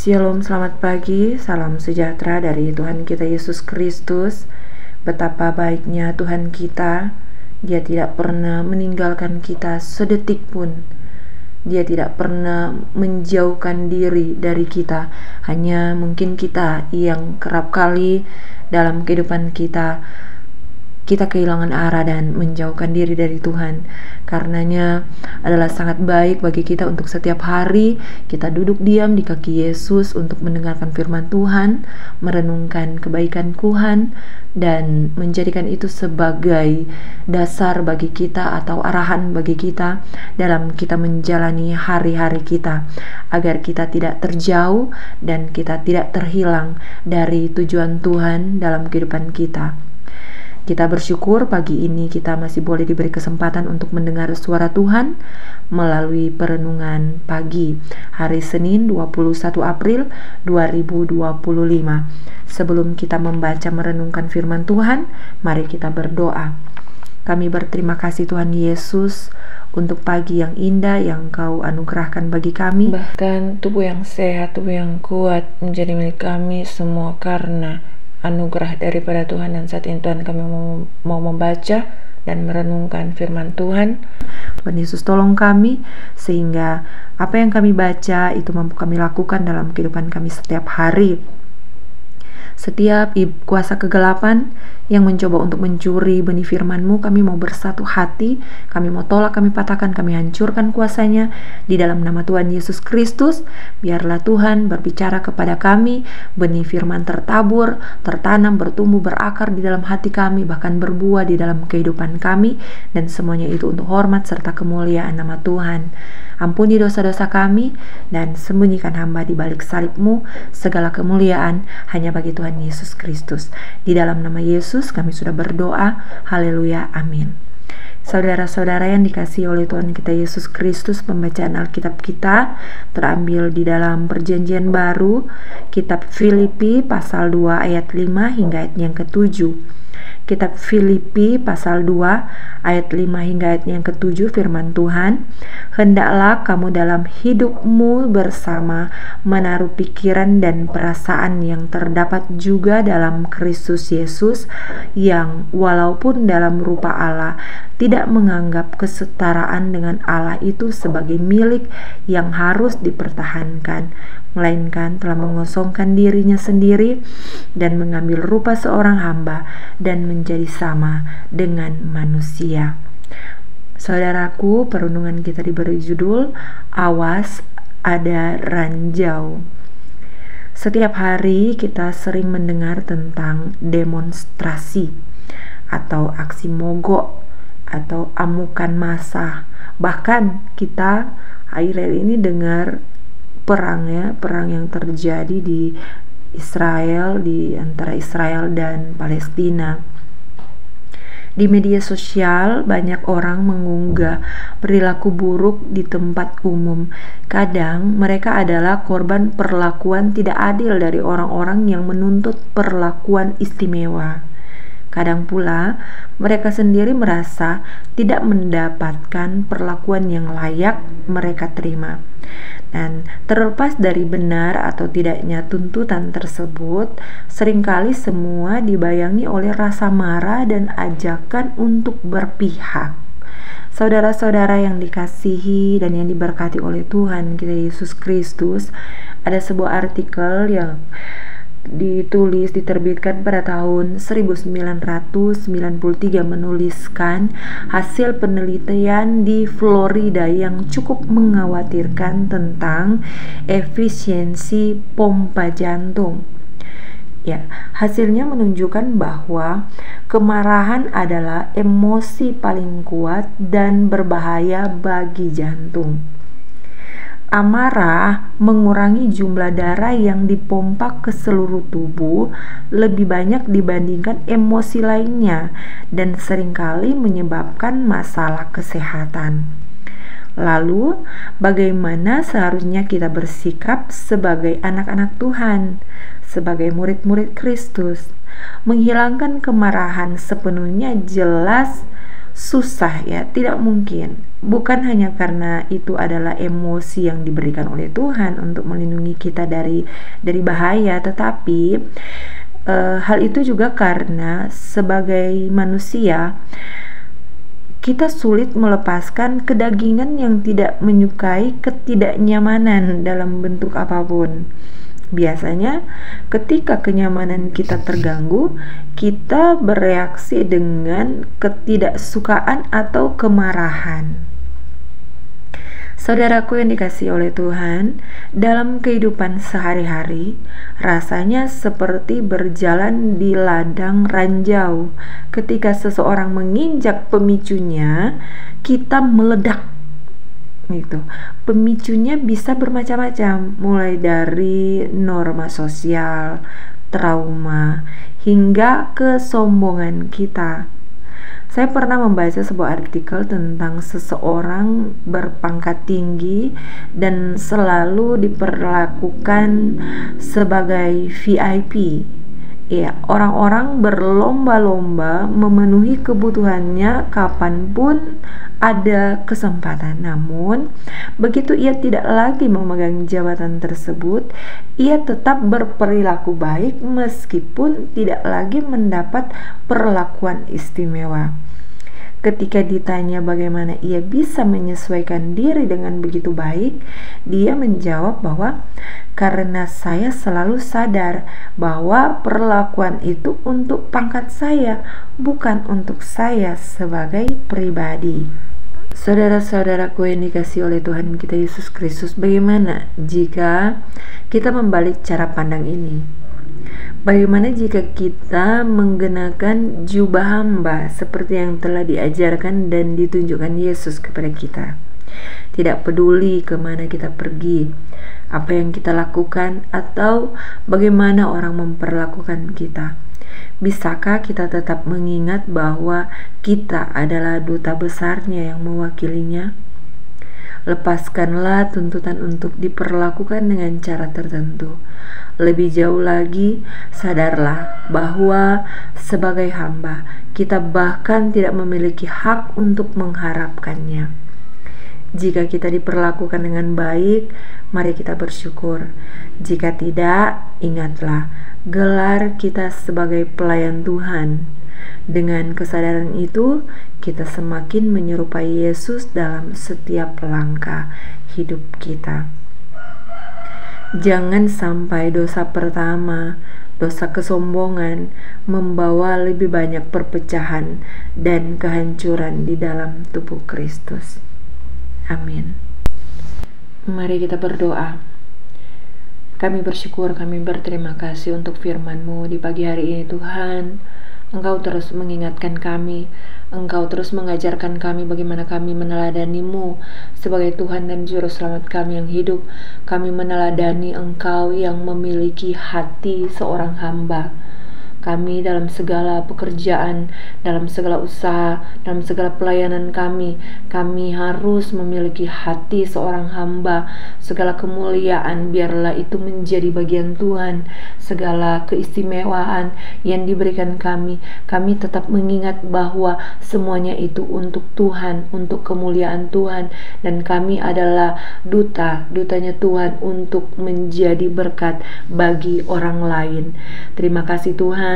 Shalom, selamat pagi, salam sejahtera dari Tuhan kita Yesus Kristus. Betapa baiknya Tuhan kita, Dia tidak pernah meninggalkan kita sedetik pun. Dia tidak pernah menjauhkan diri dari kita. Hanya mungkin kita yang kerap kali dalam kehidupan kita kehilangan arah dan menjauhkan diri dari Tuhan. Karenanya adalah sangat baik bagi kita untuk setiap hari kita duduk diam di kaki Yesus untuk mendengarkan firman Tuhan, merenungkan kebaikan Tuhan, dan menjadikan itu sebagai dasar bagi kita atau arahan bagi kita dalam kita menjalani hari-hari kita, agar kita tidak terjauh dan kita tidak terhilang dari tujuan Tuhan dalam kehidupan kita. Kita bersyukur pagi ini kita masih boleh diberi kesempatan untuk mendengar suara Tuhan melalui perenungan pagi hari Senin 21 April 2025. Sebelum kita membaca merenungkan firman Tuhan, mari kita berdoa. Kami berterima kasih Tuhan Yesus untuk pagi yang indah yang Kau anugerahkan bagi kami. Bahkan tubuh yang sehat, tubuh yang kuat menjadi milik kami semua karena anugerah daripada Tuhan. Dan saat ini Tuhan, kami mau membaca dan merenungkan firman Tuhan. Tuhan Yesus tolong kami sehingga apa yang kami baca itu mampu kami lakukan dalam kehidupan kami setiap hari. Setiap kuasa kegelapan yang mencoba untuk mencuri benih firman-Mu, kami mau bersatu hati, kami mau tolak, kami patahkan, kami hancurkan kuasanya di dalam nama Tuhan Yesus Kristus. Biarlah Tuhan berbicara kepada kami, benih firman tertabur, tertanam, bertumbuh, berakar di dalam hati kami, bahkan berbuah di dalam kehidupan kami, dan semuanya itu untuk hormat serta kemuliaan nama Tuhan. Ampuni dosa-dosa kami dan sembunyikan hamba di balik salib-Mu. Segala kemuliaan hanya bagi Tuhan Yesus Kristus. Di dalam nama Yesus kami sudah berdoa. Haleluya, amin. Saudara-saudara yang dikasihi oleh Tuhan kita Yesus Kristus, pembacaan Alkitab kita terambil di dalam Perjanjian Baru, kitab Filipi pasal 2 ayat 5 hingga ayat yang ke-7. Kitab Filipi pasal 2 ayat 5 hingga ayat yang ke-7, firman Tuhan, hendaklah kamu dalam hidupmu bersama menaruh pikiran dan perasaan yang terdapat juga dalam Kristus Yesus, yang walaupun dalam rupa Allah tidak menganggap kesetaraan dengan Allah itu sebagai milik yang harus dipertahankan, melainkan telah mengosongkan dirinya sendiri dan mengambil rupa seorang hamba dan menjadi sama dengan manusia. Saudaraku, perenungan kita diberi judul Awas Ada Ranjau. Setiap hari kita sering mendengar tentang demonstrasi atau aksi mogok atau amukan massa. Bahkan kita akhir-akhir ini dengar perang yang terjadi di Israel, di antara Israel dan Palestina. Di media sosial banyak orang mengunggah perilaku buruk di tempat umum. Kadang mereka adalah korban perlakuan tidak adil dari orang-orang yang menuntut perlakuan istimewa. Kadang pula mereka sendiri merasa tidak mendapatkan perlakuan yang layak mereka terima. Dan terlepas dari benar atau tidaknya tuntutan tersebut, seringkali semua dibayangi oleh rasa marah dan ajakan untuk berpihak. Saudara-saudara yang dikasihi dan yang diberkati oleh Tuhan kita Yesus Kristus, ada sebuah artikel yang diterbitkan pada tahun 1993 menuliskan hasil penelitian di Florida yang cukup mengkhawatirkan tentang efisiensi pompa jantung. Ya, hasilnya menunjukkan bahwa kemarahan adalah emosi paling kuat dan berbahaya bagi jantung. Amarah mengurangi jumlah darah yang dipompa ke seluruh tubuh lebih banyak dibandingkan emosi lainnya dan seringkali menyebabkan masalah kesehatan. Lalu, bagaimana seharusnya kita bersikap sebagai anak-anak Tuhan, sebagai murid-murid Kristus? Menghilangkan kemarahan sepenuhnya jelas susah ya, tidak mungkin. Bukan hanya karena itu adalah emosi yang diberikan oleh Tuhan untuk melindungi kita dari bahaya, tetapi hal itu juga karena sebagai manusia kita sulit melepaskan kedagingan yang tidak menyukai ketidaknyamanan dalam bentuk apapun. Biasanya ketika kenyamanan kita terganggu, kita bereaksi dengan ketidaksukaan atau kemarahan. Saudaraku yang dikasihi oleh Tuhan, dalam kehidupan sehari-hari, rasanya seperti berjalan di ladang ranjau. Ketika seseorang menginjak pemicunya, kita meledak. Gitu. Pemicunya bisa bermacam-macam, mulai dari norma sosial, trauma, hingga kesombongan kita. Saya pernah membaca sebuah artikel tentang seseorang berpangkat tinggi dan selalu diperlakukan sebagai VIP. Ya, orang-orang berlomba-lomba memenuhi kebutuhannya kapanpun ada kesempatan. Namun, begitu ia tidak lagi memegang jabatan tersebut, ia tetap berperilaku baik meskipun tidak lagi mendapat perlakuan istimewa. Ketika ditanya bagaimana ia bisa menyesuaikan diri dengan begitu baik, dia menjawab bahwa karena saya selalu sadar bahwa perlakuan itu untuk pangkat saya, bukan untuk saya sebagai pribadi. Saudara-saudaraku yang dikasihi oleh Tuhan kita Yesus Kristus, bagaimana jika kita membalik cara pandang ini? Bagaimana jika kita menggenakan jubah hamba seperti yang telah diajarkan dan ditunjukkan Yesus kepada kita? Tidak peduli kemana kita pergi, apa yang kita lakukan, atau bagaimana orang memperlakukan kita. Bisakah kita tetap mengingat bahwa kita adalah duta besarnya yang mewakilinya? Lepaskanlah tuntutan untuk diperlakukan dengan cara tertentu. Lebih jauh lagi, sadarlah bahwa sebagai hamba, kita bahkan tidak memiliki hak untuk mengharapkannya. Jika kita diperlakukan dengan baik, mari kita bersyukur. Jika tidak, ingatlah, gelar kita sebagai pelayan Tuhan. Dengan kesadaran itu, kita semakin menyerupai Yesus dalam setiap langkah hidup kita. Jangan sampai dosa pertama, dosa kesombongan, membawa lebih banyak perpecahan dan kehancuran di dalam tubuh Kristus. Amin. Mari kita berdoa. Kami bersyukur, kami berterima kasih untuk firman-Mu di pagi hari ini Tuhan. Engkau terus mengingatkan kami, Engkau terus mengajarkan kami bagaimana kami meneladani-Mu sebagai Tuhan dan Juru Selamat kami yang hidup. Kami meneladani Engkau yang memiliki hati seorang hamba. Kami dalam segala pekerjaan, dalam segala usaha, dalam segala pelayanan kami harus memiliki hati seorang hamba. Segala kemuliaan biarlah itu menjadi bagian Tuhan. Segala keistimewaan yang diberikan kami tetap mengingat bahwa semuanya itu untuk Tuhan, untuk kemuliaan Tuhan, dan kami adalah dutanya Tuhan untuk menjadi berkat bagi orang lain. Terima kasih Tuhan.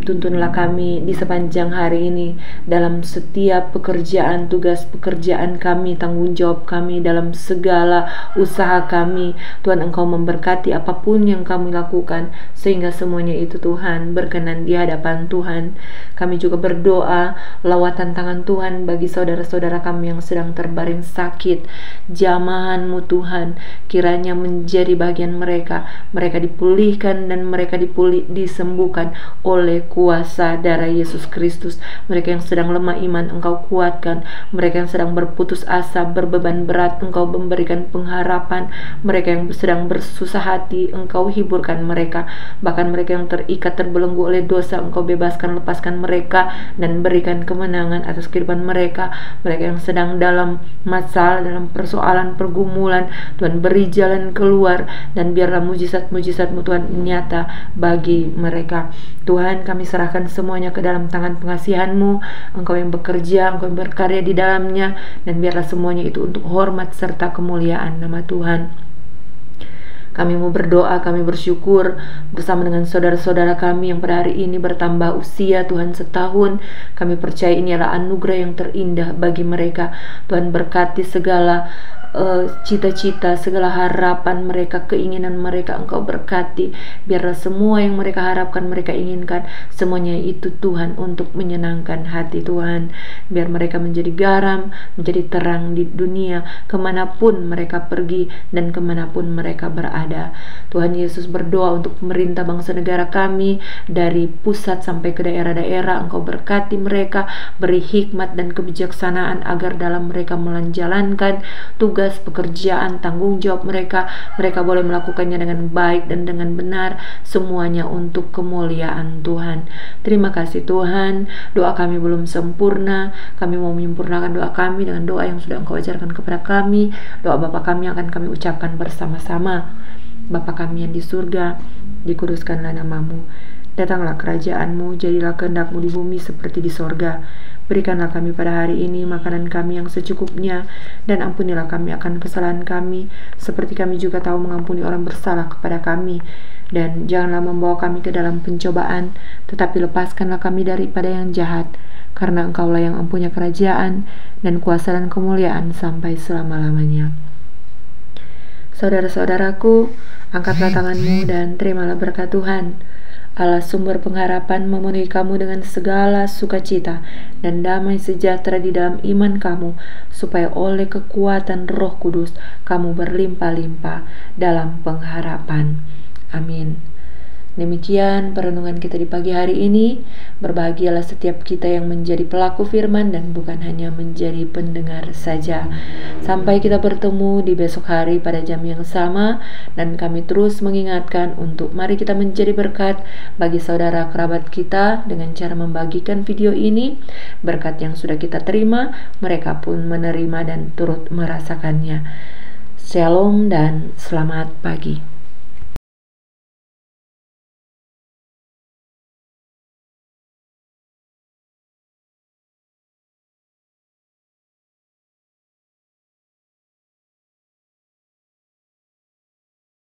Tuntunlah kami di sepanjang hari ini dalam setiap pekerjaan, tugas pekerjaan kami, tanggung jawab kami, dalam segala usaha kami. Tuhan, Engkau memberkati apapun yang kami lakukan, sehingga semuanya itu Tuhan berkenan di hadapan Tuhan. Kami juga berdoa lawatan tangan Tuhan bagi saudara-saudara kami yang sedang terbaring sakit. Jamahan-Mu Tuhan kiranya menjadi bagian mereka dipulihkan dan mereka disembuhkan oleh kuasa darah Yesus Kristus. Mereka yang sedang lemah iman, Engkau kuatkan. Mereka yang sedang berputus asa, berbeban berat, Engkau memberikan pengharapan. Mereka yang sedang bersusah hati, Engkau hiburkan mereka. Bahkan mereka yang terikat, terbelenggu oleh dosa, Engkau bebaskan, lepaskan mereka dan berikan kemenangan atas kehidupan mereka. Mereka yang sedang dalam masalah, dalam persoalan, pergumulan, Tuhan beri jalan keluar, dan biarlah mujizat-mujizat-Mu Tuhan nyata bagi mereka. mereka. Tuhan, kami serahkan semuanya ke dalam tangan pengasihan-Mu. Engkau yang bekerja, Engkau yang berkarya di dalamnya, dan biarlah semuanya itu untuk hormat serta kemuliaan nama Tuhan. Kami mau berdoa, kami bersyukur bersama dengan saudara-saudara kami yang pada hari ini bertambah usia Tuhan setahun. Kami percaya ini adalah anugerah yang terindah bagi mereka. Tuhan berkati segala cita-cita, segala harapan mereka, keinginan mereka Engkau berkati. Biarlah semua yang mereka harapkan, mereka inginkan, semuanya itu Tuhan untuk menyenangkan hati Tuhan. Biar mereka menjadi garam, menjadi terang di dunia, kemanapun mereka pergi dan kemanapun mereka berada. Tuhan Yesus, berdoa untuk pemerintah bangsa negara kami, dari pusat sampai ke daerah-daerah. Engkau berkati mereka, beri hikmat dan kebijaksanaan agar dalam mereka menjalankan tugas pekerjaan, tanggung jawab mereka boleh melakukannya dengan baik dan dengan benar, semuanya untuk kemuliaan Tuhan. Terima kasih Tuhan. Doa kami belum sempurna, kami mau menyempurnakan doa kami dengan doa yang sudah Engkau ajarkan kepada kami. Doa Bapa kami akan kami ucapkan bersama-sama. Bapa kami yang di surga, dikuduskanlah nama-Mu, datanglah kerajaan-Mu, jadilah kehendak-Mu di bumi seperti di sorga. Berikanlah kami pada hari ini makanan kami yang secukupnya, dan ampunilah kami akan kesalahan kami, seperti kami juga tahu mengampuni orang bersalah kepada kami. Dan janganlah membawa kami ke dalam pencobaan, tetapi lepaskanlah kami daripada yang jahat, karena Engkaulah yang mempunyai kerajaan, dan kuasa dan kemuliaan sampai selama-lamanya. Saudara-saudaraku, angkatlah tanganmu dan terimalah berkat Tuhan. Allah sumber pengharapan memenuhi kamu dengan segala sukacita dan damai sejahtera di dalam iman kamu, supaya oleh kekuatan Roh Kudus kamu berlimpah-limpah dalam pengharapan. Amin. Demikian perenungan kita di pagi hari ini. Berbahagialah setiap kita yang menjadi pelaku firman dan bukan hanya menjadi pendengar saja. Sampai kita bertemu di besok hari pada jam yang sama, dan kami terus mengingatkan untuk mari kita menjadi berkat bagi saudara kerabat kita dengan cara membagikan video ini. Berkat yang sudah kita terima, mereka pun menerima dan turut merasakannya. Shalom dan selamat pagi.